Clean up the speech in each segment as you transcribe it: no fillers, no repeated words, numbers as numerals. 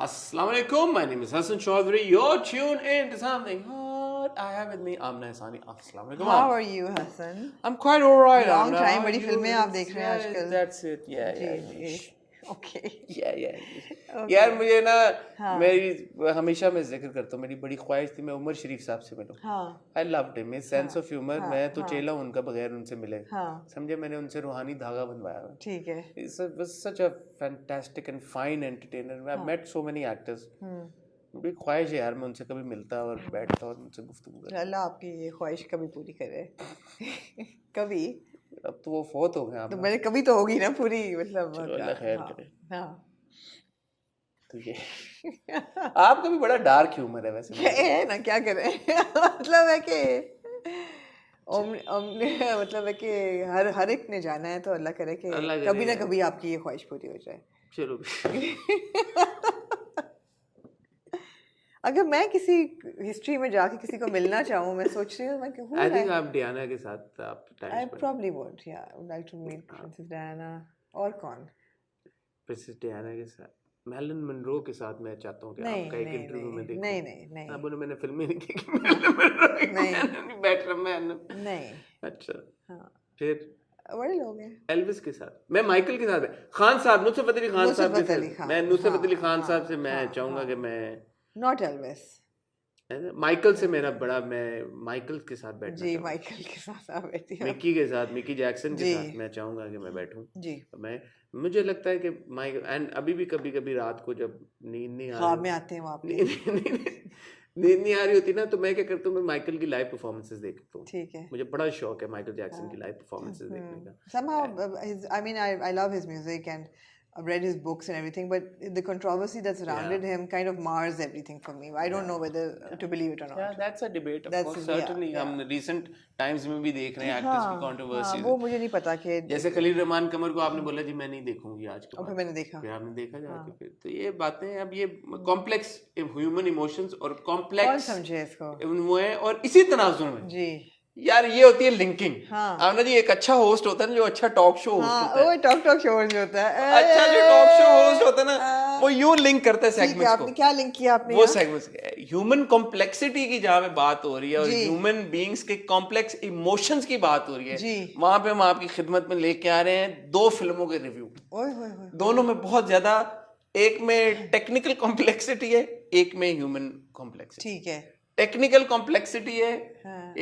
Assalamu alaikum. My name is Hassan Chaudhary. You're tuned in to something hot. I have with me Amna Ihsani. Assalamu alaikum. How are you, Hassan? I'm quite alright. Long Amna. time, How are बड़ी you? फिल्में आप देख रहे हैं Yes, आजकल. that's it. Yeah, ji yeah. Ji. Okay. Yeah. Okay. यार मुझे ना हाँ. मेरी हमेशा मैं जिक्र करता हूँ मेरी बड़ी ख्वाहिश थी मैं उमर शरीफ साहब से मिलूँ. हाँ. I loved him. His sense of humor. हाँ. मैं तो हाँ. चेला हूँ उनका बगैर उनसे मिले. हाँ. समझे मैंने उनसे रूहानी धागा बनवाया है. ठीक है. He was such a fantastic and fine entertainer. I've met so many actors. बड़ी ख्वाहिश है यार मैं उनसे कभी मिलता और बैठता और उनसे गुफ्तगू करता. अल्लाह आपकी ये ख्वाहिश कभी पूरी करे. कभी. अब तो वो फौत हो गए आप. तो मैंने कभी तो होगी ना पूरी मतलब. चलो अल्लाह खैर करे. हाँ. तो ये आपका भी बड़ा डार्क ह्यूमर है वैसे. है ना क्या करें. मतलब है कि मतलब है कि हर एक ने जाना है तो अल्लाह करे कि कभी ना कभी आपकी ये ख्वाहिश पूरी हो जाए. चलो. अगर मैं किसी हिस्ट्री में जाके किसी को मिलना चाहूँ मैं सोच रही हूँ मैं कि आई थिंक आप डियाना के साथ आप टाइम आई प्रोबब्ली वुड या I would like to meet Princess Diana. और कौन. प्रिंसेस डियाना के साथ मैरिलन मनरो के साथ मैं चाहता हूँ कि आपका एक इंटरव्यू में देखूं. नहीं अब मैंने फिल्में नहीं देखी. नहीं बैटमैन नहीं. अच्छा. हाँ. फिर बड़े लोग हैं. एल्विस के साथ मैं माइकल के साथ खान साहब नुसरत अली खान साहब के साथ मैं नुसरत अली खान साहब से मैं चाहूँगा कि मैं नॉट एल्विस माइकल से मेरा बड़ा मैं माइकल के साथ बैठना जी माइकल के साथ आप बैठी हैं. मिकी के साथ मिकी जैक्सन के साथ मैं चाहूँगा कि मैं बैठूं जी. मैं मुझे लगता है कि माइकल एंड अभी भी कभी कभी रात को जब नींद नहीं आ रही ख्वाब में आते हैं वहाँ पे नींद नहीं आ रही होती ना तो मैं क्या करता हूँ मैं माइकल की लाइव परफॉर्मेंसेस देखता हूँ. ठीक है. मुझे बड़ा शौक है माइकल जैक्सन की लाइव परफॉर्मेंसेस देखने का. Somehow I mean I love his music and I've read his books and everything, but the controversy that's surrounded him kind of mars everything for me. I don't know whether to believe it or not. Yeah, that's a debate. Of course, certainly. हम recent times में भी देख रहे हैं actors की controversies. वो मुझे नहीं पता कि जैसे खलील रहमान कमर को आपने बोला जी मैं नहीं देखूंगी आज के बाद. फिर मैंने देखा. फिर आपने देखा जाके फिर तो ये बातें अब ये complex human emotions और complex कौन समझे इसको वो है और इसी तनाजुर में जी यार ये होती है लिंकिंग. हाँ. आपने जी एक अच्छा होस्ट होता है ना जो अच्छा टॉक शो होस्ट होता है. वो टॉक शो होस्ट होता है. अच्छा जो टॉक शो होस्ट होता है ना वो यूं लिंक करता है सेगमेंट्स को. आपने क्या लिंक किया आपने वो सेगमेंट्स ह्यूमन कॉम्प्लेक्सिटी की जहाँ पे बात हो रही है और ह्यूमन बीइंग्स के कॉम्प्लेक्स इमोशंस की बात हो रही है वहां पे हम आपकी खिदमत में लेके आ रहे हैं 2 फिल्मों के रिव्यू. दोनों में बहुत ज्यादा एक में टेक्निकल कॉम्प्लेक्सिटी है एक में ह्यूमन कॉम्प्लेक्सिटी. ठीक है. टेक्निकल कॉम्प्लेक्सिटी है.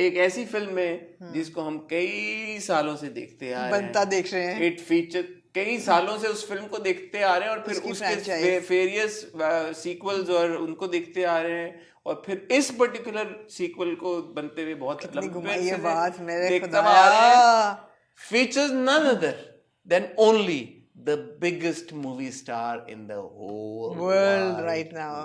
एक ऐसी फिल्म है जिसको हम कई सालों से देखते आ रहे हैं. बनता देख रहे हैं. इट फीचर कई सालों से उस फिल्म को देखते आ रहे हैं और फिर उसके वेरियस सीक्वल्स और उनको देखते आ रहे हैं और फिर इस पर्टिकुलर सीक्वल को बनते हुए बहुत लंबे से देखते आ रहे हैं. Features none other than only the biggest movie star in the whole world right now.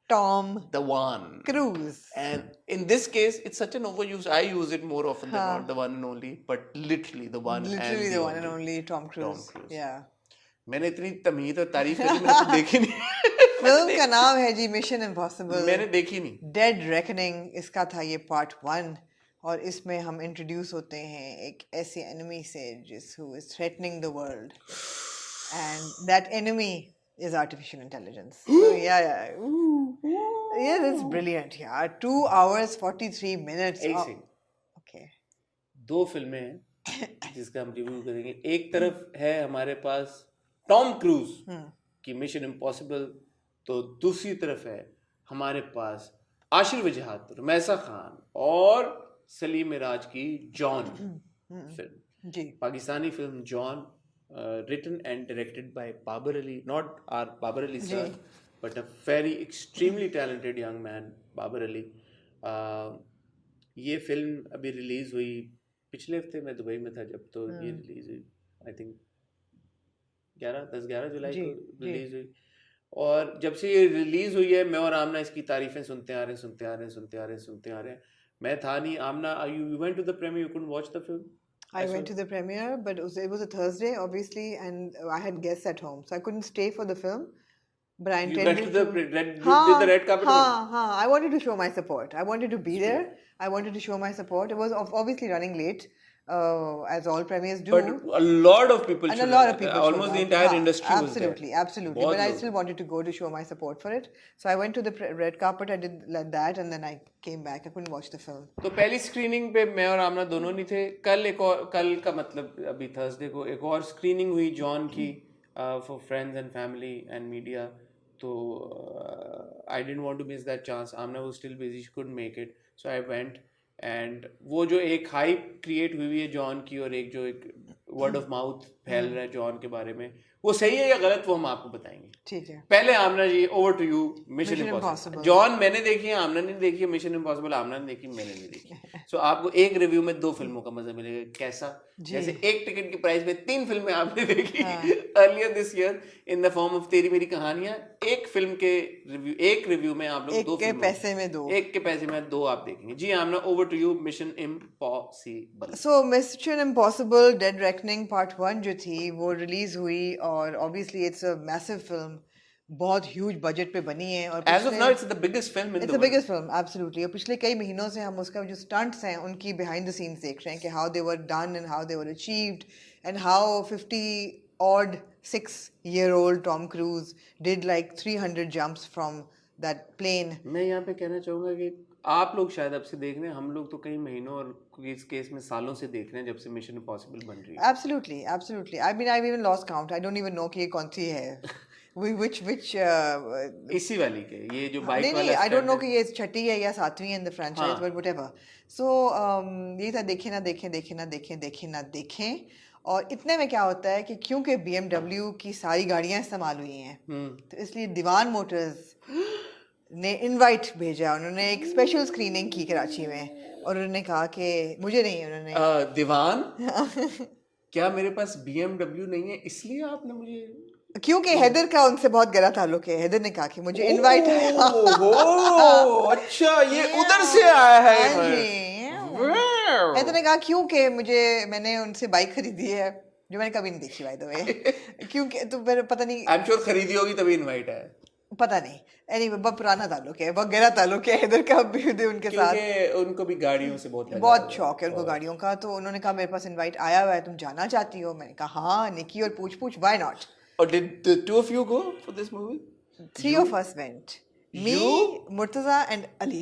Tom the one Cruise. And in this case it's such an overuse. I use it more often than not the one and only, but literally the one and only Tom Cruise. Yeah. मैंने इतनी तमीद और तारीफ करी मैंने तो देखी नहीं. Film का नाम है जी मिशन इम्पॉसिबल. मैंने देखी नहीं. डेड रेकनिंग इसका था ये पार्ट 1 और इसमें हम इंट्रोड्यूस होते हैं एक ऐसे एनिमी से who is threatening the world and that enemy is artificial intelligence. So yeah, it's brilliant. Yeah, 2 hours 43 minutes. Okay. 2 फिल्में हैं जिसका हम रिव्यू करेंगे. एक तरफ है हमारे पास टॉम क्रूज की मिशन इम्पॉसिबल तो दूसरी तरफ है हमारे पास आशिर वजहात, रुमैसा खान और सलीम मिराज की जॉन फिल्म. जी. पाकिस्तानी फिल्म जॉन written and directed by Babar Ali, not our Babar Ali sir, but a very extremely talented young man, Babar Ali. ये फिल्म अभी रिलीज हुई पिछले हफ्ते मैं दुबई में था जब तो ये रिलीज हुई आई थिंक 10-11 जुलाई को रिलीज हुई और जब से ये रिलीज हुई है मैं और आमना इसकी तारीफें सुनते आ रहे हैं. मैं था नहीं. आमना you went to the premiere, you couldn't watch the film? I went to the premiere, but it was a Thursday, obviously, and I had guests at home, so I couldn't stay for the film. But I intended you went to the red carpet? I wanted to show my support. I wanted to be there. I wanted to show my support. It was obviously running late. as all premieres do. But a lot of people And a should lot have, of people almost showed the up. entire हाँ, industry was there. absolutely, absolutely. बहुत But I लोग. still wanted to go to show my support for it. So I went to the red carpet, I did like that, and then I came back. I couldn't watch the film. तो पहली screening पे मैं और आमना दोनों नहीं थे. कल का मतलब अभी थर्सडे को एक और स्क्रीनिंग हुई जॉन की for friends and family and media. तो I didn't want to miss that chance. Amna was still busy, she couldn't make it, so I went. And वो जो एक हाइप क्रिएट हुई है जॉन की और एक जो एक वर्ड ऑफ माउथ फैल रहा है जॉन के बारे में, वो सही है या गलत वो हम आपको बताएंगे. ठीक है. पहले Amna ji, over to you. Mission Mission impossible. Impossible. John मैंने देखी है, आमना ने देखी है. मिशन इम्पॉसिबल आमना ने देखी, मैंने नहीं देखी. सो आपको एक रिव्यू में 2 फिल्मों का मजा मिलेगा. कैसा? जैसे एक टिकट की प्राइस में 3 फिल्में आपने देखी earlier this year in the form of तेरी मेरी कहानियां. एक फिल्म के रिव्यू, एक रिव्यू में आप लोग 2 एक के पैसे में 2. एक के पैसे में 2 आप देखेंगे. जी Amna, over to you. Mission impossible. So Mission Impossible Dead Reckoning Part 1 जो थी वो रिलीज हुई और obviously it's a massive film. बहुत ह्यूज बजट पे बनी है और As of now, it's the biggest film in the It's the world. biggest film, absolutely. और पिछले कई महीनों से हम उसका जो stunts हैं उनकी behind the scenes देख रहे हैं कि how they were done and how they were achieved and how 50 odd 6-year-old Tom Cruise did like 300 jumps from that plane. मैं यहाँ पे कहना चाहूंगा कि आप लोग शायद अब से देख रहे हैं, हम लोग तो कई महीनों और इस केस में सालों से देख रहे हैं जब से मिशन इम्पॉसिबल बन रही है. Absolutely, absolutely. I mean, I've even lost count. I don't even know कि ये कौन सी है. Which इसी वाली के ये जो बाइक नहीं वाला नहीं, I don't know stunt कि ये छठी है या 7वीं in the franchise, हाँ. but whatever. So ये था देखें ना देखें, देखें ना देखें, देखें ना देखें. और इतने में क्या होता है कि क्योंकि BMW की सारी गाड़ियां इस्तेमाल हुई हैं तो इसलिए दीवान मोटर्स ने इनवाइट भेजा. उन्होंने एक स्पेशल स्क्रीनिंग की कराची में और उन्होंने कहा कि मुझे नहीं, उन्होंने दीवान क्या मेरे पास BMW नहीं है इसलिए आपने मुझे, क्योंकि हैदर का उनसे बहुत गहरा ताल्लुक है. हैदर ने कहा कि मुझे इनवाइट अच्छा ये उधर से आया है. हैदर ने कहा क्योंकि मैंने उनसे बाइक खरीदी है जो मैंने कभी नहीं देखी बाय द वे. क्योंकि तो फिर पता नहीं, आई एम श्योर खरीदी होगी तभी इनवाइट है. पता नहीं. एनीवे बहुत पुराना ताल्लुक है, बहुत गहरा ताल्लुक है हैदर का भी उनके साथ. क्योंकि उनको भी गाड़ियों से बहुत शौक है उनको गाड़ियों का. तो उन्होंने कहा मेरे पास इनवाइट आया हुआ है, तुम जाना चाहती हो? मैंने कहा हाँ निकी, और पूछ why not. Or did the 2 of you go for this movie? 3 of us went. Me, Murtaza and Ali.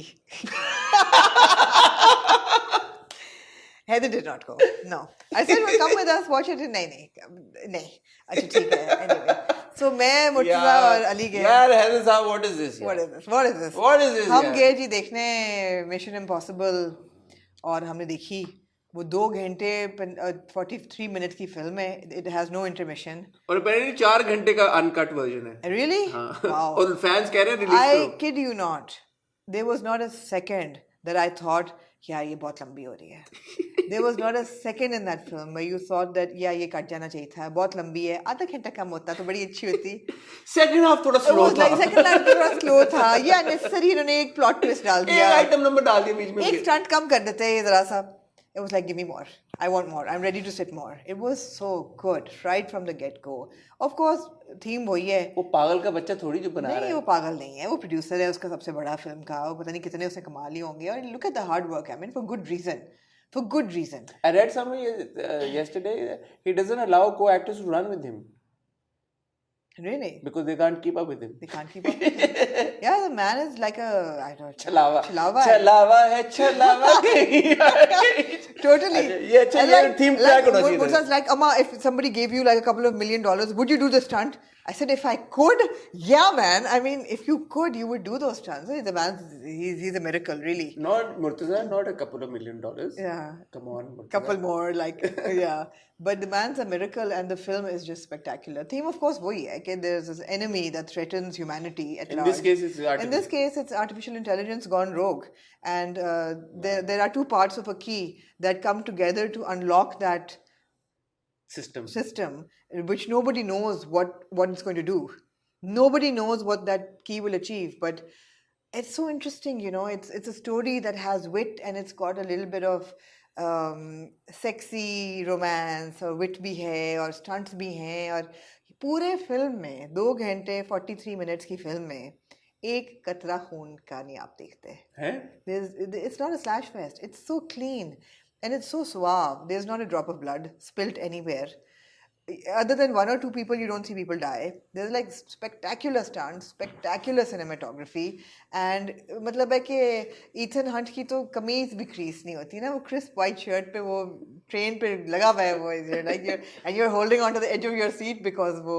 Heather did not go. No. I said, well, come with us, watch it. नहीं. अच्छा ठीक है. Anyway. So मैं मुर्तजा और अली गए. यार Heather साहब, what is this? What is this? What is this? What is this? हम गए जी देखने Mission Impossible और हमने देखी. वो 2 घंटे 43 मिनट की फिल्म है. It has no intermission. और पहले 4 घंटे का अनकट वर्जन है. Really? हाँ. Wow. और फैंस कह रहे हैं रिलीज करो. I kid you not. There was not a second that I thought यार ये बहुत लंबी हो रही है. There was not a second in that film where you thought that यार ये कट जाना चाहिए था, बहुत लंबी है, आधा घंटा कम होता तो बड़ी अच्छी होती. सेकंड हाफ थोड़ा स्लो था. सेकंड हाफ थोड़ा स्लो था. ये अननेसेसरी इन्होंने एक प्लॉट ट्विस्ट डाल दिया. एक आइटम नंबर डाल दिया बीच में. एक स्टंट कम कर देते हैं जरा सा. It was like, give me more. I want more. I'm ready to sit more. It was so good right from the get-go. Of course, theme वही है. वो पागल का बच्चा थोड़ी जो बना रहा नहीं है. वो पागल नहीं है, वो प्रोड्यूसर है उसका सबसे बड़ा फिल्म का. वो पता नहीं कितने उसने कमा लिए होंगे. और look at the hard work. I mean, for good reason. For good reason. I read somewhere yesterday he doesn't allow co-actors to run with him. Really? Because they can't keep up with him. They can't keep up with him. Yeah, the man is like a, I don't know. छलावा. छलावा है. Totally. ये अच्छा ये theme track होना चाहिए. Murtaza's like, Amma, if somebody gave you like a couple of $1 million, would you do the stunt? I said, if I could, yeah, man. I mean, if you could, you would do those stunts. The man, he's a miracle, really. Not Murtaza, not a couple of $1 million. Yeah. Come on, Murtaza. Couple more, like, yeah. But the man's a miracle, and the film is just spectacular. Theme, of course, wohi hai, कि there's this enemy that threatens humanity at large. In this case, it's artificial. In this case, it's artificial intelligence gone rogue, and there are 2 parts of a key that come together to unlock that system, which nobody knows what it's going to do. Nobody knows what that key will achieve, but it's so interesting, you know. It's a story that has wit, and it's got a little bit of sexy romance और wit भी है और stunts भी हैं. और पूरे film में 2 घंटे 43 मिनट्स की फिल्म में एक कतरा खून का नहीं आप देखते हैं. It's not a slash fest. It's so clean. And it's so suave. There's not a drop of blood spilt anywhere. Other than one or two people, you don't see people die. There's like spectacular stunts, spectacular cinematography, and मतलब है कि Ethan Hunt की तो कमीज भी crease नहीं होती ना, वो crisp white shirt पे वो train पे लगा हुआ है वो, like you're holding onto the edge of your seat because वो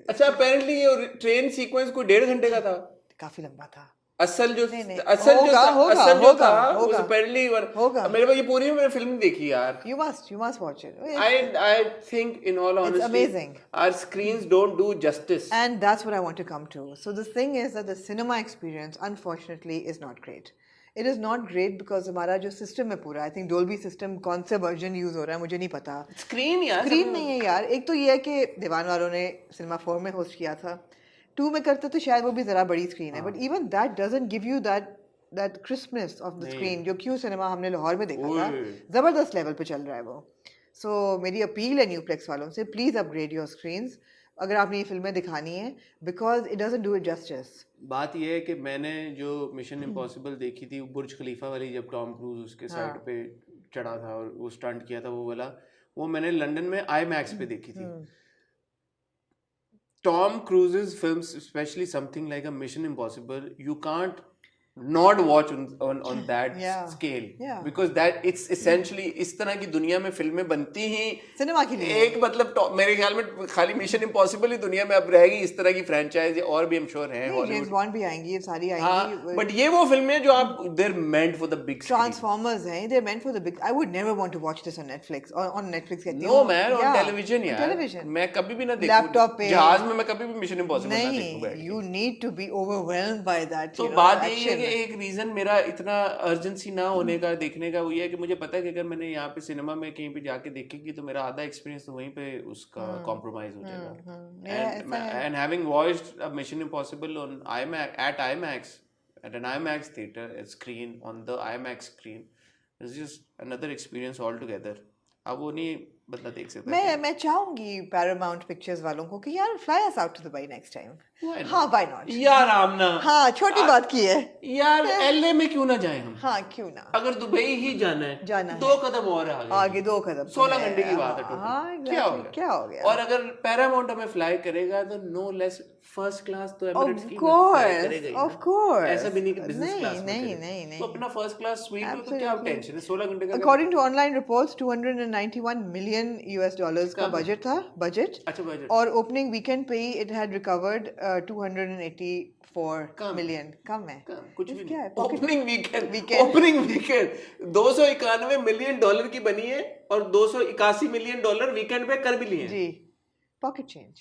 अच्छा, अपेरेंटली ये ट्रेन सीक्वेंस को 1.5 घंटे का था, काफी लंबा था. असल जो नहीं, असल जो होगा, असल जो होगा, था होगा, वो अपेरेंटली होगा. मेरे को ये पूरी मैंने फिल्म देखी यार. You must watch it. I think in all honesty amazing. our screens don't do justice. And that's what I want to come to. So the thing is that the cinema experience, unfortunately, is not great. It is not great because हमारा जो system है पूरा, I think Dolby system कौन से version use हो रहा है मुझे नहीं पता. Screen यार, Screen नहीं है यार. एक तो ये है कि दीवान वालों ने Cinema 4 में host किया था. 2 में करते तो शायद वो भी ज़रा बड़ी screen है. But even that doesn't give you that crispness of the screen जो क्यों सिनेमा हमने लाहौर में देखा था, ज़बरदस्त लेवल पे चल रहा है वो. So मेरी अपील है न्यूप्लेक्स वालों से, प्लीज़ अपग्रेड योर स्क्रीन्स अगर आपने ये फिल्में दिखानी है, because it doesn't do it justice. बात ये है कि मैंने जो मिशन इम्पॉसिबल देखी थी बुर्ज खलीफा वाली, जब टॉम क्रूज उसके साइड पे चढ़ा था और वो स्टंट किया था वो वाला, वो मैंने लंदन में IMAX पे देखी थी. Tom Cruise's films, especially something like a Mission Impossible, you can't not watch on that scale, because that it's essentially इस तरह की दुनिया में फिल्में बनती ही सिनेमा के लिए. एक मतलब मेरे ख्याल में खाली मिशन इम्पॉसिबल ही दुनिया में अब रहेगी, इस तरह की फ्रेंचाइज और भी हम श्योर हैं. जेम्स बॉन्ड भी आएंगी, ये सारी आएंगी. हाँ, बट ये वो फिल्में हैं जो आप they're meant for the big screen. Transformers हैं, they're meant for the big. I would never want to watch this on Netflix or on Netflix कहती हूँ. No man, on television यार. Television. मैं कभी भी ना देखूँ. लैपटॉप पे. जहाज में मैं कभी भी मिशन इम्पॉसिबल ना देखूँ बैठ के. You need to be overwhelmed by that. तो बात यही है कि एक रीजन मेरा इतना अर्जेंसी ना होने का देखने का वो ये है कि मुझे पता है कि अगर मैंने यहाँ पे सिनेमा में कहीं पे जाके देखेगी तो मेरा आधा एक्सपीरियंस तो वहीं पे उसका कॉम्प्रोमाइज हो जाएगा. And having watched a mission impossible on IMAX at an IMAX theater screen on the IMAX screen is just another experience altogether. अब वो नहीं बंदा देख सकता. मैं चाहूंगी Paramount Pictures वालों को कि यार fly us out to Dubai next time. हाँ, why not? यार आमना, हाँ, छोटी बात की है यार. LA में क्यों ना जाएं हम? हाँ, क्यों ना. अगर दुबई ही जाना है 2 कदम और आगे 2 कदम 16 घंटे की बात है टोटल. हाँ, क्या हो गया. और अगर पैरामाउंट हमें फ्लाई करेगा तो नो लेस फर्स्ट क्लास तो एमिरेट्स की करेगा. ऑफ कोर्स ऐसा भी नहीं कि बिजनेस क्लास में. नहीं तो अपना फर्स्ट क्लास स्वीट हो तो क्या टेंशन है. 16 घंटे का. According to online reports $291 million का बजट था. अच्छा, बजट. और ओपनिंग वीकेंड पे ही इट हैड रिकवर्ड 284 million. कम है. कुछ भी क्या है. ओपनिंग वीकेंड $291 million की बनी है और $281 million वीकेंड पे कर भी लिए जी. Pocket change.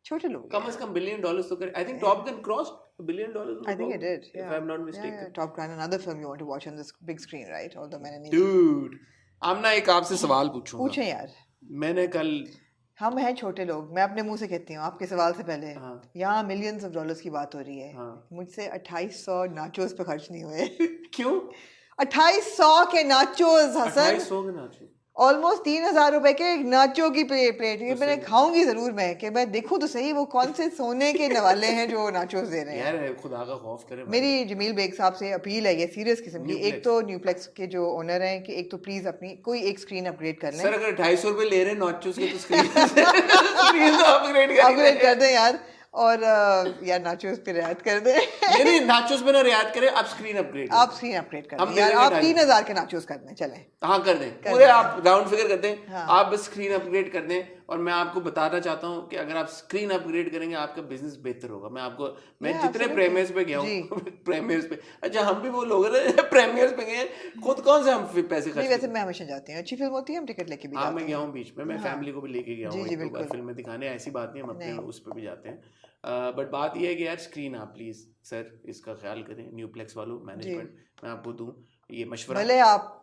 छोटे लोग. कम से कम $1 billion तो कर. I think Top Gun crossed $1 billion. I think it did. If I'm not mistaken. Top Gun, another film you want to watch on this big screen, right? Although मैंने नहीं. Dude, आमना एक आपसे सवाल पूछूंगा. पूछें यार. मैंने कल. हम हैं छोटे लोग, मैं अपने मुंह से कहती हूँ आपके सवाल से पहले. यहाँ millions of dollars की बात हो रही है. मुझसे 2800 नाचोस पे खर्च नहीं हुए. क्यों? 2800 के नाचोस हसन. 2800 के नाचोस. ऑलमोस्ट 3000 रुपए के एक नाचो की प्लेट. ये मैंने खाऊंगी जरूर मैं कि मैं देखूं तो सही वो कौन से सोने के नवाले हैं जो नाचोस दे रहे हैं. यार खुदा का खौफ करे. मेरी जमील बेग साहब से अपील है ये सीरियस किस्म की. एक तो न्यूप्लेक्स के जो ओनर हैं कि एक तो प्लीज अपनी कोई एक स्क्रीन अपग्रेड कर लें. सर अगर 250 रुपए ले रहे हैं नाचोस के तो स्क्रीन अपग्रेड कर दें यार. और यार नाचोस पे रियायत कर दे. नहीं नाचोस पे ना रियायत करें, आप स्क्रीन अपग्रेड कर दें. यार आप 3000 के नाचोस कर दें. चलें. हाँ कर दें पूरे. आप राउंड फिगर कर दें. आप बस स्क्रीन अपग्रेड कर दें. और मैं आपको बताना चाहता हूँ कि अगर आप स्क्रीन अपग्रेड करेंगे आपका बिजनेस बेहतर होगा. मैं जितने प्रीमियर्स पे गया हूँ प्रीमियर्स पे. अच्छा हम भी वो लोग प्रीमियर्स पे गए खुद कौन से हम पैसे खर्च. वैसे मैं हमेशा जाती हूँ, अच्छी फिल्म होती है हम टिकट लेके भी जाते हैं. मैं गया हूँ बीच में, मैं फैमिली को भी लेके गया हूँ फिल्में दिखाने. ऐसी बात नहीं, हम अपने उस पर भी जाते हैं. बट बात यह है कि यार स्क्रीन आप प्लीज सर इसका ख्याल करें. न्यूप्लेक्स वालों मैनेजमेंट मैं आपको दूं ये मशवरा. भले आप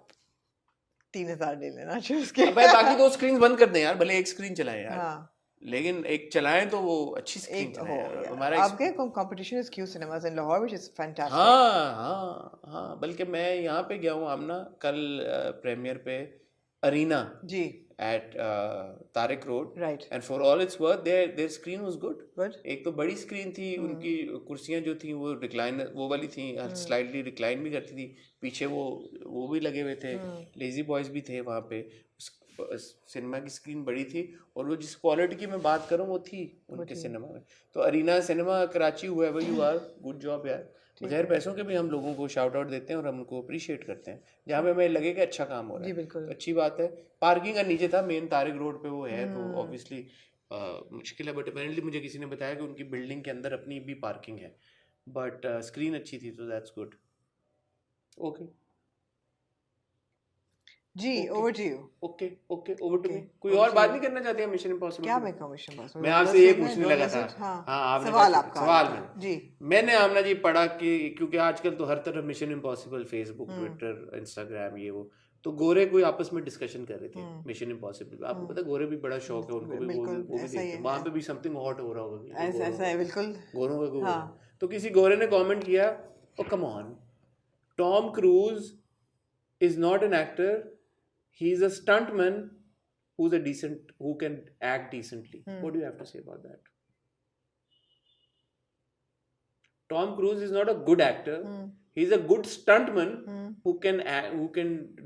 3000 ले लेना उसके. बाकी 2 स्क्रीन बंद कर दें यार. भले एक स्क्रीन चलाएं यार. लेकिन एक चलाएं तो वो अच्छी स्क्रीन चलाएं. हमारा आपके competition is Q cinemas in Lahore which is fantastic. हाँ बल्कि मैं यहाँ पे गया हूँ आमना कल प्रीमियर पे अरीना जी at Tariq Road. Right. And for all its worth, their screen was good. Good. एक तो बड़ी स्क्रीन थी, उनकी कुर्सियां जो थी वो रिक्लाइनर वो वाली थी, स्लाइडली रिक्लाइन भी करती थी, पीछे वो भी लगे हुए थे, लेजी बॉयज भी थे वहाँ पे, सिनेमा की स्क्रीन बड़ी थी, और वो जिस क्वालिटी की मैं बात करूँ वो थी उनके सिनेमा में। तो Arena cinema Karachi, whoever you are, good job यार। बगैर पैसों के भी हम लोगों को शाउट आउट देते हैं और हम उनको अप्रिशिएट करते हैं जहाँ पे हमें लगे कि अच्छा काम हो रहा जी है, बिल्कुल। तो अच्छी बात है। पार्किंग का नीचे था, मेन तारिक रोड पे वो है, तो ऑब्वियसली मुश्किल है, बट अपेरेंटली मुझे किसी ने बताया कि उनकी बिल्डिंग के अंदर अपनी भी पार्किंग है, बट स्क्रीन अच्छी थी, तो दैट्स गुड। ओके जी, over to you. Okay over to me. कोई और बात नहीं करना चाहते हैं मिशन इम्पॉसिबल? क्या मैं कहूँ मिशन इम्पॉसिबल? मैं आपसे ये पूछने लगा था। हाँ, आपने सवाल कहा- आपका सवाल था। में जी, मैंने आमना जी पढ़ा कि क्योंकि आजकल तो हर तरफ mission impossible, Facebook, Twitter, Instagram, ये वो, तो गोरे कोई आपस में डिस्कशन कर रहे थे मिशन इम्पॉसिबल। आपको पता है गोरे भी बड़ा शौक है उनको भी, वो भी ऐसा ही देखते हैं, वहाँ पे भी समथिंग हॉट हो रहा होगा ऐसा है बिल्कुल। गोरों का गोरा। तो किसी गोरे ने कमेंट किया, oh come on, Tom Cruise is not an actor, he is a stuntman who can act decently. What do you have to say about that? Tom Cruise is not a good actor. He's a good stuntman who can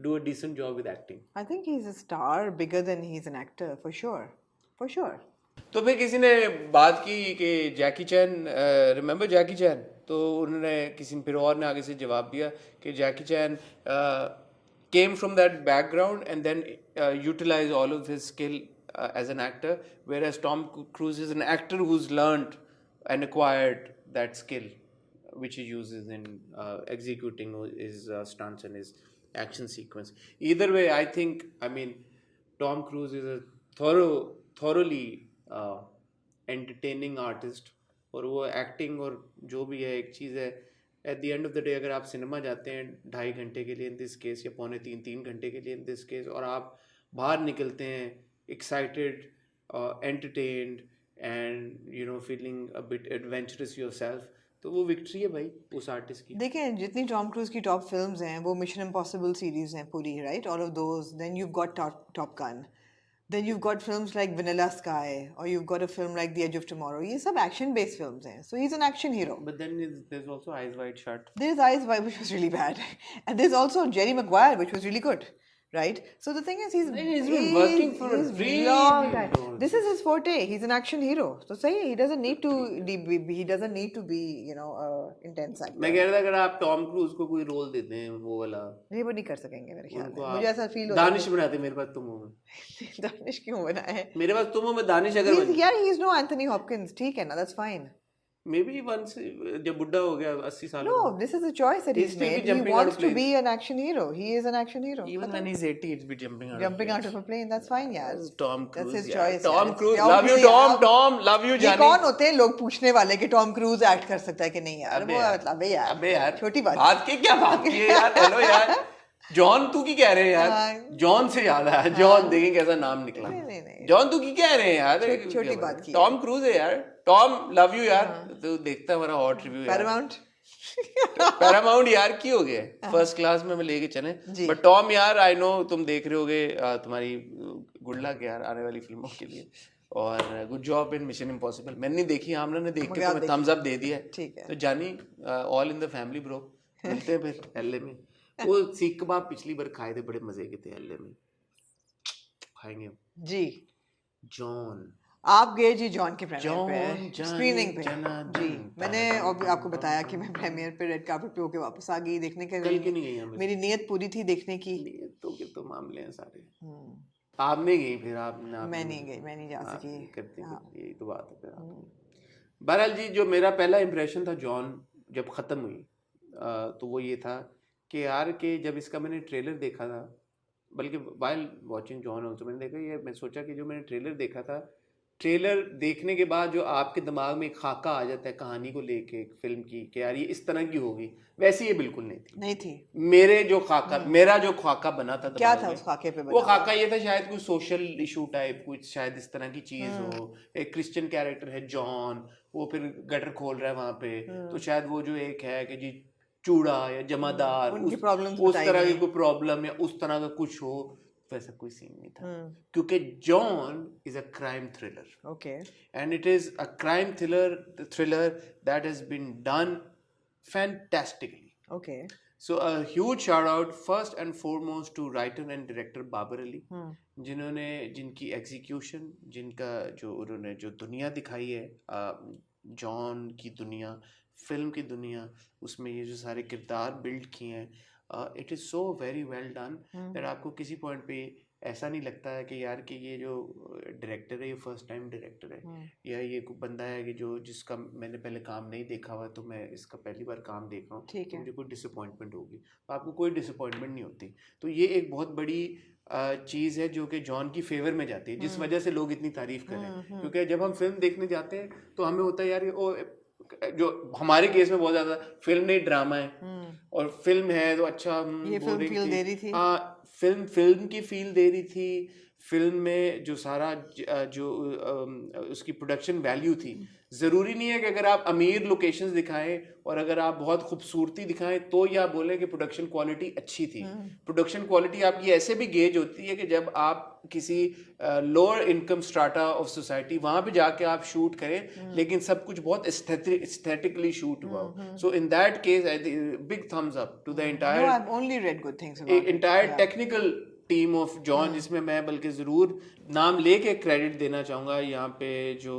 do a decent job with acting. I think he's a star bigger than he's an actor, for sure. For sure. तो फिर किसी ने बात की कि जैकी चैन, remember जैकी चैन? तो उन्होंने किसी फिर और ने आगे से जवाब दिया कि जैकी चैन came from that background and then utilized all of his skill as an actor, whereas Tom Cruise is an actor who's learned and acquired that skill which he uses in executing his stunts and his action sequence. Either way, I mean Tom Cruise is a thoroughly entertaining artist, और वो acting और जो भी है एक चीज़ है, at the end of the day अगर आप सिनेमा जाते हैं 2.5 घंटे के लिए इन दिस केस, या 2.75-3 घंटे के लिए इन दिस केस, और आप बाहर निकलते हैं excited, entertained and you know feeling a bit adventurous yourself, तो वो विक्ट्री है भाई उस आर्टिस्ट की। देखें जितनी टॉम क्रूज की टॉप फिल्म्स हैं वो मिशन इम्पॉसिबल सीरीज हैं पूरी, right? All of those, then you've got Top Gun, then you've got films like Vanilla Sky, or you've got a film like The Edge of Tomorrow. ये सब action based films हैं, so he's an action hero. But then there's also Eyes Wide Shut. There's Eyes Wide, which was really bad, and there's also Jerry Maguire, which was really good, right? So the thing is, he's been working for a really long time. long This is his forte. He's an action hero. So say he doesn't need to be you know intense actor. मैं कह रहा था अगर आप Tom cruise को कोई role देते हैं वो वाला, नहीं वो नहीं कर सकेंगे मेरे ख्याल उनको में। आप मुझे ऐसा फील होता है दानिश बनाते, मेरे पास तुम हो में, दानिश क्यों बनाए? मेरे पास तुम हो में दानिश अगर he's no Anthony Hopkins, ठीक है ना, that's fine. maybe once जब बुड्ढा हो गया 80 साल No, this is a choice that he's still be made. He jumping out of wants to planes. be an action hero. He is an action hero. even when he's 80 he'll be jumping out Jumping out of a plane, that's fine, यार. Tom That's Cruise his यार, choice. Tom यार. Cruise, It's love you obviously Tom, love you ये जानी। कौन होते हैं लोग पूछने वाले कि टॉम क्रूज एक्ट कर सकता है कि नहीं यार? वो मतलब अबे यार छोटी बात बात की क्या बात की है यार, हेलो यार जॉन तू की कह रहे हैं यार, जॉन से याद आया, जॉन देखें कैसा नाम निकला, नहीं। जॉन तू की कह रहे हैं यार, छोटी बात की टॉम क्रूज है यार, टॉम लव यू यार, तो देखता है हमारा हॉट रिव्यू यार, पैरामाउंट यार की हो गया फर्स्ट क्लास में लेके चले, बट टॉम यार आई नो तुम देख रहे होगे तुम्हारी गुड लक यार आने वाली फिल्मों के लिए, और good job in mission impossible. मैंने नहीं देखी, आमना ने देख के तो मैं थम्स अप दे दिया है, ठीक है। तो जानी all in the family bro, मिलते हैं फिर एलए में। वो सीख कबाब पिछली बार खाए थे, बड़े मजे के थे, एलए में खाएंगे जी। जॉन आप गए जी जॉन के प्रीमियर पे, स्क्रीनिंग पे जी। मैंने आपको बताया कि मैं प्रीमियर पे रेड कार्पेट पे होके वापस आ गई देखने के कल की नहीं गई हम, मेरी नीयत पूरी थी देखने की। नियतों के तो मामले हैं सारे, आप नहीं गई फिर, आपने मैं नहीं गई, मैं नहीं जा सकी, करती यही तो बात है फिर। बहरहाल जी जो मेरा पहला इंप्रेशन था जॉन जब ख़त्म हुई तो वो ये था कि यार कि जब इसका मैंने ट्रेलर देखा था, बल्कि वाइल वॉचिंग जॉन ऑल्सो मैंने देखा, ये मैं सोचा कि जो मैंने ट्रेलर देखा था, ट्रेलर देखने के बाद जो आपके दिमाग में एक खाका आ जाता है कहानी को लेके फिल्म की कि यार ये इस तरह की होगी, वैसी ये बिल्कुल नहीं थी। मेरा जो खाका बना था, क्या था उस खाके पे बना? वो खाका ये था शायद कोई सोशल इशू टाइप कुछ, शायद इस तरह की चीज हो, एक क्रिश्चियन कैरेक्टर है जॉन, वो फिर गटर खोल रहा है वहां पे, तो शायद वो जो एक है कि जी चूड़ा या जमादार, उस तरह की कोई प्रॉब्लम या उस तरह का कुछ हो, वैसा कोई सीन नहीं था, Hmm. क्योंकि John is a crime thriller Okay. and it is a crime thriller that has been done fantastically. Okay. So a huge shout out first and foremost to writer and director Babar Ali, Hmm. जिन्होंने जिनकी execution, जिनका जो उन्होंने जो दुनिया दिखाई है, John की दुनिया, फिल्म की दुनिया, उसमें ये जो सारे किरदार बिल्ड किए हैं, it is so very well done that आपको किसी पॉइंट पे ऐसा नहीं लगता है कि यार कि ये जो डायरेक्टर है ये फर्स्ट टाइम डायरेक्टर है, या ये कोई बंदा है कि जो जिसका मैंने पहले काम नहीं देखा हुआ तो मैं इसका पहली बार काम देख रहा हूँ ठीक तो है। मुझे कोई डिसअपॉइंटमेंट होगी। तो आपको कोई डिसअपॉइंटमेंट नहीं होती। तो ये एक बहुत बड़ी चीज़ है जो कि जॉन की फेवर में जाती है, जिस वजह से लोग इतनी तारीफ कर रहे हैं। क्योंकि जब हम फिल्म देखने जाते हैं तो हमें होता है यार ये ओ जो हमारे केस में बहुत ज़्यादा फिल्म नहीं ड्रामा है, और फिल्म है तो अच्छा ये फिल्म बोरिंग फील दे रही थी। थी। हाँ, फिल्म की फील दे रही थी। फिल्म में जो सारा जो उसकी प्रोडक्शन वैल्यू थी, ज़रूरी नहीं है कि अगर आप अमीर लोकेशंस दिखाएं और अगर आप बहुत खूबसूरती दिखाएं तो या बोले कि प्रोडक्शन क्वालिटी अच्छी थी। प्रोडक्शन क्वालिटी आपकी ऐसे भी गेज होती है कि जब आप किसी lower income strata of society वहाँ पे जाके आप शूट करें, लेकिन सब कुछ बहुत एस्थेटिकली शूट हुआ हो। So in that case I think big thumbs up to the No, entire I've only read good things about it. Entire Yeah. Technical team of John, जिसमें मैं बल्कि ज़रूर नाम लेके क्रेडिट देना चाहूँगा यहाँ पे। जो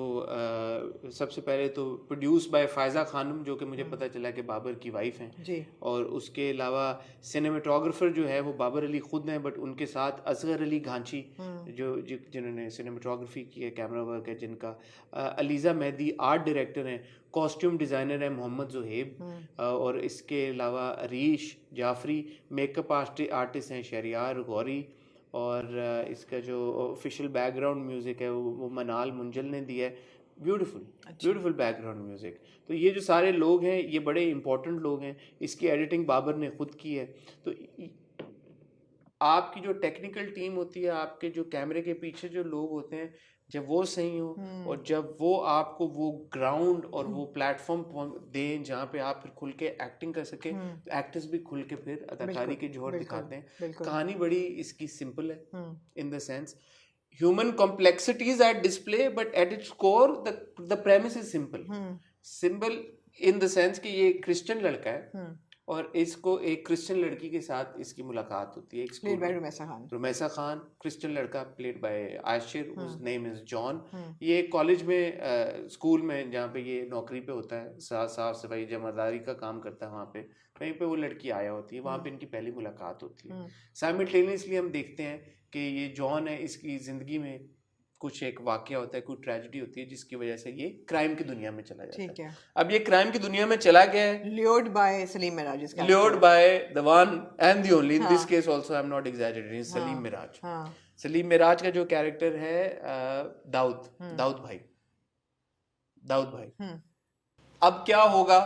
सबसे पहले तो प्रोड्यूस बाय फायज़ा खानम, जो कि मुझे पता चला कि बाबर की वाइफ हैं जी। और उसके अलावा सिनेमेटोग्राफर जो है वो बाबर अली खुद हैं, बट उनके साथ असगर अली घांची जिन्होंने सिनेमेटोग्राफी की है, कैमरा वर्क है जिनका, अलीज़ा मेहदी आर्ट डायरेक्टर हैं, कॉस्ट्यूम डिज़ाइनर है मोहम्मद ज़ुहेब, और इसके अलावा अरीश जाफरी मेकअप आर्टिस्ट हैं शहरियार गौरी, और इसका जो ऑफिशियल बैकग्राउंड म्यूज़िक है वो मनाल मुंजल ने दिया है। Beautiful background music. तो ये जो सारे लोग हैं ये बड़े इंपॉर्टेंट लोग हैं। इसकी एडिटिंग बाबर ने खुद की है। तो आपकी जो टेक्निकल टीम होती है, आपके जो कैमरे के पीछे जो लोग होते हैं, जब वो सही हो और जब वो आपको वो ग्राउंड और वो प्लेटफॉर्म दें जहाँ पे आप फिर खुल के एक्टिंग कर सके, तो एक्टर्स भी खुल के फिर अदाकारी के जोर दिखाते हैं। कहानी बड़ी इसकी सिंपल है in the sense human complexities at display, but at its core the premise is simple in the sense कि ये क्रिश्चियन लड़का है और इसको एक क्रिश्चियन लड़की के साथ इसकी मुलाकात होती है। Played by Rumesa Khan. Rumaisa Khan, Christian लड़का played by Ashir, whose name is John. ये कॉलेज में स्कूल में जहाँ पे ये नौकरी पे होता है, साफ सफाई जमादारी का काम करता है, वहाँ पे वहीं पे वो लड़की आया होती है, वहाँ पे इनकी पहली मुलाकात होती है। साइमल्टेनियसली हम देखते हैं कि ये जॉन है, इसकी ज़िंदगी में कुछ एक वाकया होता है, कोई ट्रेजेडी होती है जिसकी वजह से ये क्राइम की दुनिया में चला जाता है। अब ये क्राइम की दुनिया में चला गया है, lured by Salim Miraj. lured by the one and the only, in this case also I'm not exaggerating, Salim Miraj. Salim Mairaj का जो कैरेक्टर है दाऊद भाई। अब क्या होगा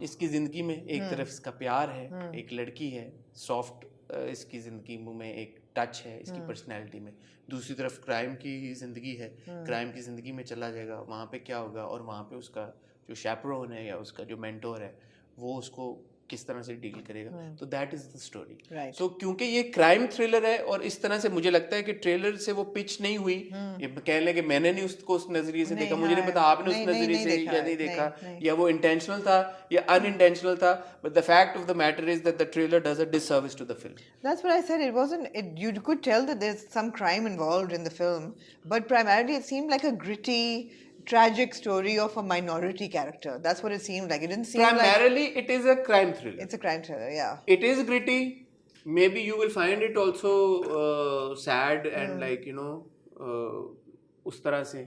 इसकी जिंदगी में? एक तरफ इसका प्यार है, एक लड़की है, सॉफ्ट इसकी जिंदगी में एक टच है इसकी पर्सनैलिटी में, दूसरी तरफ क्राइम की जिंदगी है, क्राइम की जिंदगी में चला जाएगा, वहाँ पे क्या होगा, और वहाँ पे उसका जो शैपरोन है या उसका जो मेंटोर है वो उसको किस तरह से डील करेगा। तो दैट इज द स्टोरी। सो क्योंकि ये क्राइम थ्रिलर है और इस तरह से मुझे लगता है कि ट्रेलर से वो पिच नहीं हुई, ये कह लें कि मैंने नहीं उसको उस नजरिए से देखा, मुझे नहीं पता आपने उस नजरिए से या नहीं देखा, या वो इंटेंशनल था या अनइंटेंशनल था, but the fact of the matter is that the trailer does a disservice to the film. That's what I said. It wasn't. You could tell that there's some crime involved in the film, but primarily it seemed like a gritty, tragic story of a minority character. That's what it seemed like. It didn't seem primarily it is a crime thriller. It's a crime thriller, yeah. It is gritty. Maybe you will find it also sad and like उस तरह से,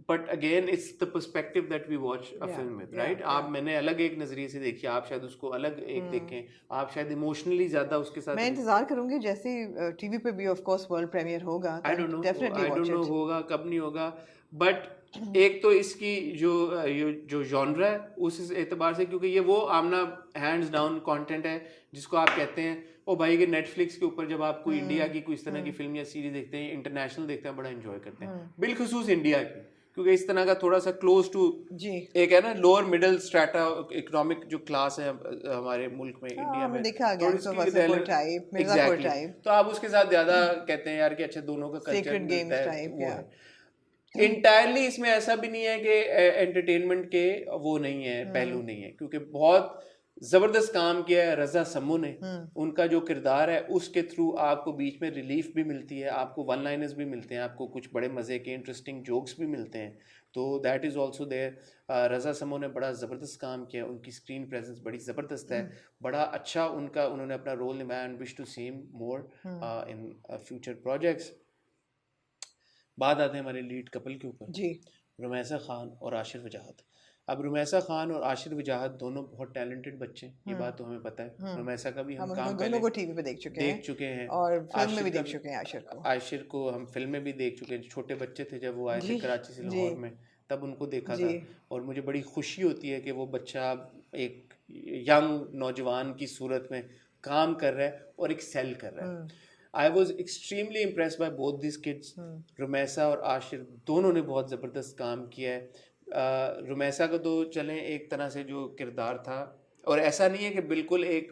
but again it's the perspective that we watch a film with, right? आप मैंने अलग एक नजरिए से देखी, आप शायद उसको अलग एक देखें, आप शायद इमोशनली ज्यादा उसके साथ। मैं इंतजार करूंगी जैसे टीवी पे भी ऑफ कोर्स वर्ल्ड प्रीमियर होगा। I don't know, definitely watch it. होगा कब नहीं होगा, बट एक तो इसकी जो जॉनरा है उस एतबार से, क्योंकि ये वो आमना हैंड्स डाउन कंटेंट है जिसको आप कहते हैं ओ भाई कि नेटफ्लिक्स के ऊपर जब आप कोई इंडिया की कोई इस तरह की फिल्म या सीरीज देखते हैं, इंटरनेशनल देखते हैं, बड़ा एंजॉय करते हैं, बिलखुसूस इंडिया की, क्योंकि इस तरह का थोड़ा सा क्लोज टू जी एक है ना लोअर मिडिल स्ट्रेटा इकोनॉमिक जो क्लास है हमारे मुल्क में, इंडिया हमने में, देखा थोड़ी गैंग्स ऑफ सी Wasseypur type, Mirzapur exactly, type, तो आप उसके साथ ज्यादा कहते हैं यार कि अच्छा दोनों का कल्चर सेक्रेड मिलता गेम्स है, टाइप, वो या है इंटायरली। इसमें ऐसा भी नहीं है कि एंटरटेनमेंट के वो नहीं है, पहलू नहीं है, क्योंकि बहुत जबरदस्त काम किया है रजा समू ने। उनका जो किरदार है उसके थ्रू आपको बीच में रिलीफ भी मिलती है, आपको वन लाइनर्स भी मिलते हैं, आपको कुछ बड़े मजे के इंटरेस्टिंग जोक्स भी मिलते हैं, तो दैट इज ऑल्सो देयर। रजा समू ने बड़ा ज़बरदस्त काम किया, उनकी स्क्रीन प्रेजेंस बड़ी ज़बरदस्त है, बड़ा अच्छा उनका उन्होंने अपना रोल निभाया, and wish to see more in future projects. बात आते हैं हमारे लीड कपल के ऊपर, जी रुमैसा खान और आशिर वजाहत। अब रुमैसा खान और आशिर वजाहत दोनों बहुत टैलेंटेड बच्चे हैं, ये बात तो हमें पता है। रुमैसा का भी हम हम काम उनको पहले दोनों को टीवी पे देख चुके हैं हैं, और फिल्म में आशिर भी का देख चुके हैं आशिर को। आशिर को हम फिल्म में भी देख चुके हैं, छोटे बच्चे थे जब वो आए थे जी कराची से जी लाहौर में, तब उनको देखा जी था, और मुझे बड़ी खुशी होती है कि वो बच्चा एक यंग नौजवान की सूरत में काम कर रहा है और एक्सेल कर रहा है। I was extremely impress by both this kids. Rumaisa और आशिर दोनों ने बहुत ज़बरदस्त काम किया है। रुमैसा का तो चलें एक तरह से जो किरदार था, और ऐसा नहीं है कि बिल्कुल एक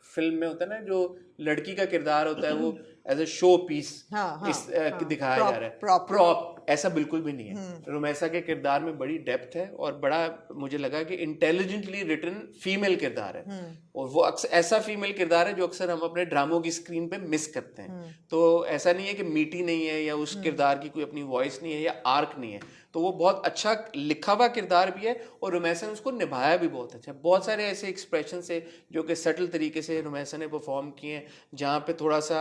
फिल्म में होता है ना जो लड़की का किरदार होता है वो एज ए शो पीस हाँ इस हाँ दिखाया जा रहा है, प्रॉप प्रॉप, ऐसा बिल्कुल भी नहीं है। रुमैसा के किरदार में बड़ी डेप्थ है, और बड़ा मुझे लगा कि इंटेलिजेंटली रिटन फीमेल किरदार है, और वो अक्सर ऐसा फीमेल किरदार है जो अक्सर हम अपने ड्रामों की स्क्रीन पे मिस करते हैं। तो ऐसा नहीं है कि मीठी नहीं है या उस किरदार की कोई अपनी वॉइस नहीं है या आर्क नहीं है, तो वो बहुत अच्छा लिखा हुआ किरदार भी है, और रुमैसा ने उसको निभाया भी बहुत अच्छा। बहुत सारे ऐसे एक्सप्रेशन है जो कि सटल तरीके से रुमैसा ने परफॉर्म किए हैं, जहाँ पे थोड़ा सा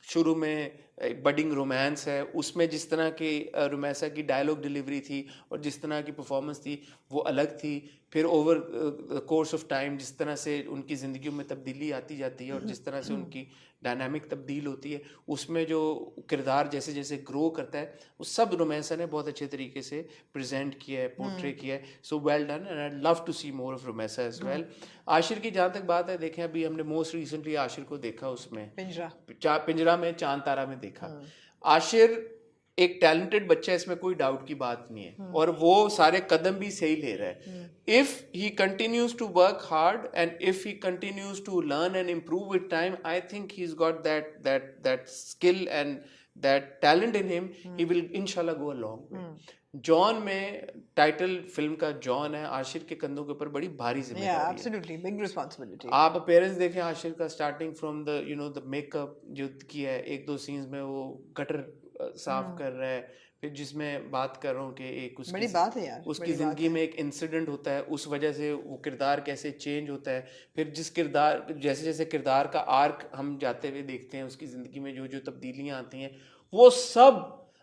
शुरू में एक बडिंग रोमांस है, उसमें जिस तरह की रुमैसा की डायलॉग डिलीवरी थी और जिस तरह की परफॉर्मेंस थी वो अलग थी। फिर ओवर कोर्स ऑफ टाइम जिस तरह से उनकी ज़िंदगी में तब्दीली आती जाती है और जिस तरह से उनकी डायनामिक तब्दील होती है, उसमें जो किरदार जैसे जैसे ग्रो करता है, वो सब रुमैसा ने बहुत अच्छे तरीके से प्रेजेंट किया है, पोर्ट्रे किया है। So well done, and I love to see more of Rumaisa as well. Ashir की जहाँ तक बात है, देखें अभी हमने मोस्ट रिसेंटली आशिर को देखा उसमें पिंजरा में, चांद तारा में देखा। आशिर एक टैलेंटेड बच्चा है, इसमें कोई डाउट की बात नहीं है, और वो सारे कदम भी सही ले रहा है। If he continues to work hard and if he continues to learn and improve with time, I think he is got that skill and that talent in him, he will इंशाल्लाह go a long way. John में title film का John है, आशिर के कंधों के ऊपर बड़ी भारी जिम्मेदारी absolutely big responsibility। आप अपीयरेंस देखें आशिर का, starting from the the makeup जो किया है, एक दो सीन्स में वो गटर साफ कर रहा है, फिर जिसमें बात कर रहा हूँ कि एक उसकी बड़ी बात है यार, उसकी ज़िंदगी में एक इंसिडेंट होता है, उस वजह से वो किरदार कैसे चेंज होता है, फिर जिस किरदार जैसे जैसे किरदार का आर्क हम जाते हुए देखते हैं, उसकी ज़िंदगी में जो जो तब्दीलियाँ आती हैं, वो सब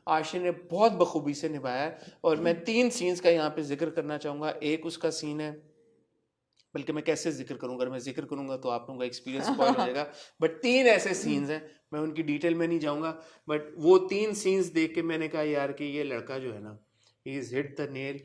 आशिर ने बहुत बखूबी से निभाया है। और मैं 3 सीन्स का यहाँ पे जिक्र करना चाहूँगा। एक उसका सीन है, बल्कि मैं कैसे जिक्र करूँगा, अगर मैं जिक्र करूँगा तो आप लोगों का एक्सपीरियंस स्पॉइल हो जाएगा, बट 3 ऐसे सीन्स हैं, मैं उनकी डिटेल में नहीं जाऊँगा, बट वो 3 सीन्स देख के मैंने कहा यार कि ये लड़का जो है ना, he is hit the nail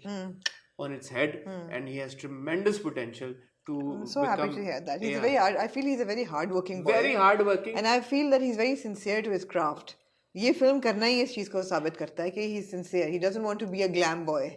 on its head and he has ट्रेमेंडस potential to so happy to hear that. He's very hard, I feel he's a very hard working boy, very hard working, and I feel that he's very sincere to his craft. ये film करना ही इस चीज को साबित करता है कि he is sincere, he doesn't want to be a glam boy.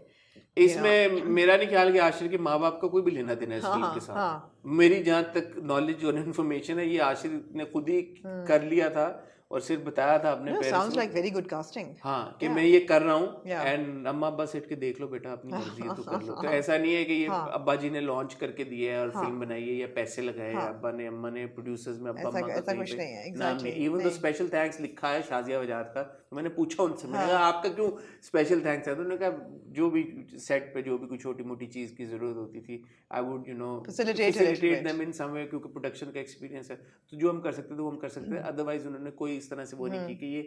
इसमें मेरा नहीं ख्याल कि आशिर के माँ बाप का कोई भी लेना देना इस फिल्म के साथ। मेरी जहाँ तक नॉलेज और इन्फॉर्मेशन है, ये आशिर ने खुद ही कर लिया था और सिर्फ बताया था अपने पेरेंट्स को। Sounds like very good casting. हाँ कि मैं ये कर रहा हूँ एंड अम्मा अब्बा सेठ के देख लो बेटा, अपनी मर्जी है तो कर लो। तो ऐसा नहीं है कि ये अब्बा जी ने लॉन्च करके दिया है और फिल्म बनाई है या पैसे लगाए हैं अब्बा ने, अम्मा ने, प्रोड्यूसर्स में अब्बा अम्मा का कुछ नहीं है, नाम नहीं। इवन तो स्पेशल थैंक्स लिखा है शाजिया वजाहत का, तो मैंने पूछा उनसे, मैंने कहा आपका क्यों स्पेशल थैंक्स है, तो उन्होंने कहा जो भी सेट पे जो भी कोई छोटी मोटी चीज की जरूरत होती थी, I would facilitate them in some way, क्योंकि प्रोडक्शन का एक्सपीरियंस है, तो जो हम कर सकते थे वो हम कर सकते थे। अदरवाइज उन्होंने कोई इस तरह से वो नहीं की कि ये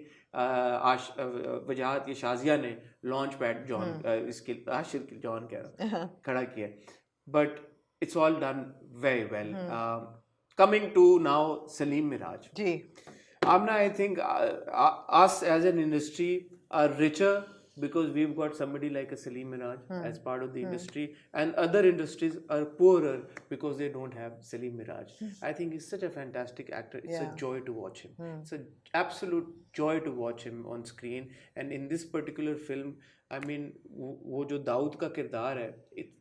वजाहत, ये शाजिया ने लॉन्च पैड जॉन इसके आशिर के जॉन कह खड़ा किया, but it's all done very well. Coming to now Saleem Mairaj ji, Amna, I think us as an industry are richer because we've got somebody like a Salim Miraj as part of the industry, and other industries are poorer because they don't have Salim Miraj. I think he's such a fantastic actor. It's a joy to watch him. It's an absolute joy to watch him on screen. And in this particular film, I mean, वो जो दाऊद का किरदार है,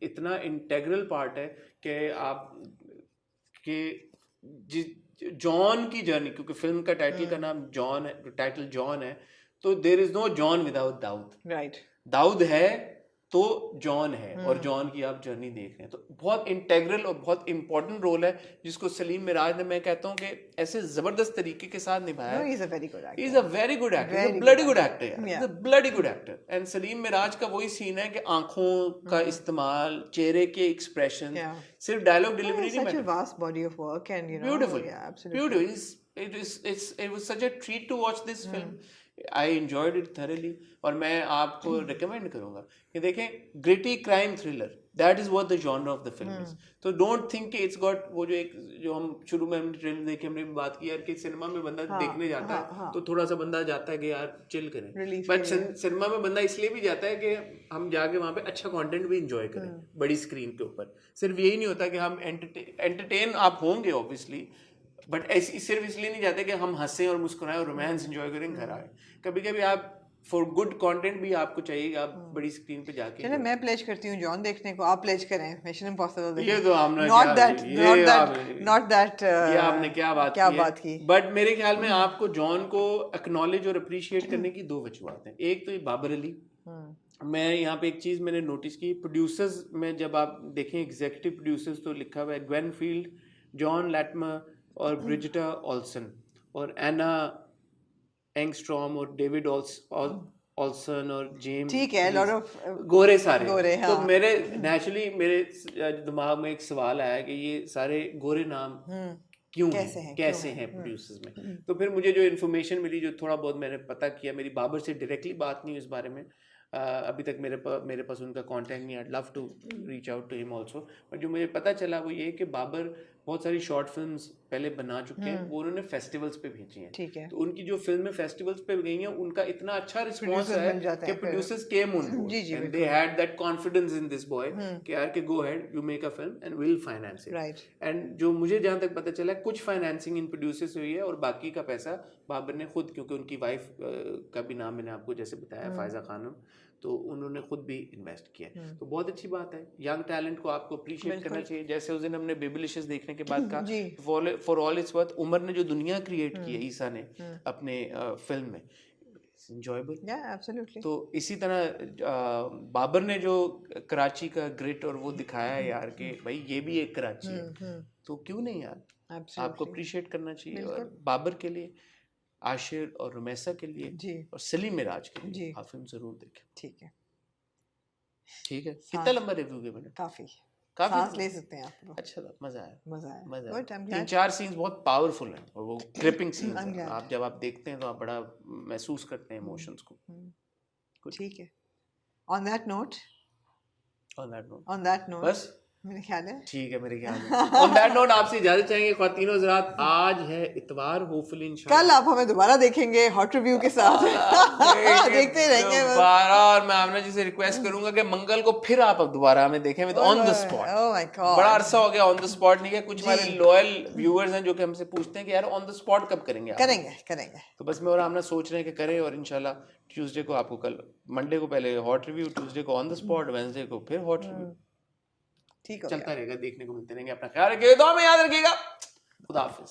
इतना integral part है कि आप कि जॉन की जर्नी, क्योंकि फिल्म का टाइटल का नाम जॉन है, टाइटल जॉन है, तो there is no John without Dawood. Right, Dawood है तो जॉन है, और जॉन की आप जर्नी देख रहे हैं. तो बहुत इंटेग्रल और बहुत इंपॉर्टेंट रोल है जिसको सलीम मिराज ने, मैं कहता हूँ कि ऐसे जबरदस्त तरीके के साथ निभाया. He is a very good actor. He's a very good actor. He's a bloody good actor. He's a bloody good actor. And Saleem Mairaj का वही सीन है कि आंखों का इस्तेमाल, चेहरे के एक्सप्रेशन, सिर्फ डायलॉग डिलीवरी नहीं. Such a vast body of work, and you know, Beautiful. yeah, absolutely. Beautiful. It was such a treat to watch this film. I enjoyed it thoroughly. और मैं आपको रिकमेंड करूंगा कि देखें, gritty crime thriller, that is what the genre of the film is. तो don't think कि it's got वो जो हम शुरू में हमने ट्रेलर देखे, हमने बात की यार कि सिनेमा में बंदा देखने जाता है तो थोड़ा सा बंदा जाता है कि यार चिल करें, बट सिनेमा में बंदा इसलिए भी जाता है कि हम जाके वहाँ पे अच्छा कंटेंट भी इंजॉय करें बड़ी स्क्रीन के ऊपर. सिर्फ यही नहीं होता कि हम एंटरटेन आप होंगे ऑब्वियसली, बट सिर्फ इसलिए नहीं जाते कि हम हंसें और मुस्कुराएं और रोमांस एंजॉय करें, घर आए. कभी कभी आप फॉर गुड कंटेंट भी आपको चाहिए कि आप बड़ी स्क्रीन पे जाके. चलो मैं प्लेज करती हूँ जॉन देखने को, आप प्लेज करें मिशन इम्पॉसिबल. ये तो हमने नॉट दैट ये आपने क्या बात की. बट मेरे ख्याल में आपको जॉन को एक्नॉलेज और अप्रिशिएट करने की दो वजूहत हैं. एक तो ये बाबर अली. मैं यहाँ पे एक चीज मैंने नोटिस की, प्रोड्यूसर्स में जब आप देखें एग्जीक्यूटिव प्रोड्यूसर्स तो लिखा हुआ है ग्वेन फील्ड, जॉन लैटमर और ब्रिजिटा ऑल्सन और एना एंगस्ट्रॉम और डेविड ऑल्सन और जेम्स. ठीक है, लॉट ऑफ गोरे सारे गोरे. हाँ. तो मेरे नेचुरली मेरे दिमाग में एक सवाल आया कि ये सारे गोरे नाम क्यों कैसे हैं प्रोड्यूसर्स में. तो फिर मुझे जो इन्फॉर्मेशन मिली, जो थोड़ा बहुत मैंने पता किया, मेरी बाबर से डायरेक्टली बात नहीं हुई इस बारे में, अभी तक मेरे पास उनका कांटेक्ट नहीं. I love to reach out to him also. But जो मुझे पता चला वो ये कि बाबर बहुत सारी शॉर्ट फिल्म्स पहले बना चुके हैं, वो उन्होंने फेस्टिवल्स पे भेजी हैं. ठीक है. तो उनकी जो फिल्में फेस्टिवल्स पे गई हैं, उनका इतना अच्छा रिस्पांस है कि producers came on board and they had that confidence in this boy कि यार के go ahead, you make a film and we will finance it. And जो मुझे जहां तक पता चला, कुछ फाइनेंसिंग इन प्रोड्यूसर्स से हुई है और बाकी का पैसा बाबर ने खुद, क्योंकि उनकी वाइफ का भी नाम मैंने आपको जैसे बताया, फायजा खानम, तो उन्होंने खुद भी इन्वेस्ट किया. तो बहुत अच्छी बात है. यंग टैलेंट को आपको अप्रिशिएट करना चाहिए. जैसे उस दिन हमने बेबीलिशियस देखने के बाद कहा, for all its worth, Umar ने जो दुनिया क्रिएट की है ईसा ने अपने फिल्म में, enjoyable. Yeah, absolutely. तो इसी तरह बाबर ने जो कराची का ग्रिट और वो दिखाया है यार कि भाई ये भी एक कराची है, तो क्यों नहीं यार, आपको अप्रिशिएट करना चाहिए. और बाबर के लिए, आशिर और रुमैसा के लिए जी, और सलीम मिराज के लिए आप फिल्म जरूर देखें. ठीक है. कितना लंबा रिव्यू है मैंने? काफी सांस ले सकते हैं आप. अच्छा था, मजा आया. 3-4 सीन्स बहुत पावरफुल हैं और वो ग्रिपिंग सीन्स हैं. आप जब आप देखते हैं तो आप बड़ा महसूस करते हैं इमोशंस को. ठीक है. ऑन दैट नोट बस मेरे ख्याल है ठीक है. मेरे ख्याल में ऑन दैट नोट आपसे इजाजत चाहेंगे ख्वातीनो हज़रात. आज है इतवार, होपफुली इंशाल्लाह कल आप हमें दोबारा देखेंगे हॉट रिव्यू के साथ. देखते रहेंगे दोबारा. और मैं आमना जी से रिक्वेस्ट करूंगा कि मंगल को फिर आप अब दोबारा हमें देखें with on the spot. Oh my God, बड़ा अरसा हो गया ऑन द स्पॉट नहीं है. कुछ हमारे लॉयल व्यूअर्स हैं जो कि हमसे पूछते हैं कि यार ऑन द स्पॉट कब करेंगे. तो बस मैं और आमना सोच रहे हैं कि करें, और इंशाल्लाह ट्यूसडे को आपको, कल मंडे को पहले हॉट रिव्यू, ट्यूसडे को ऑन द स्पॉट, वेडनेसडे को फिर हॉट रिव्यू. ठीक है, चलता रहेगा, देखने को मिलते रहेंगे. अपना ख्याल रखिएगा, दुआ में याद रखिएगा. खुदा हाफिज.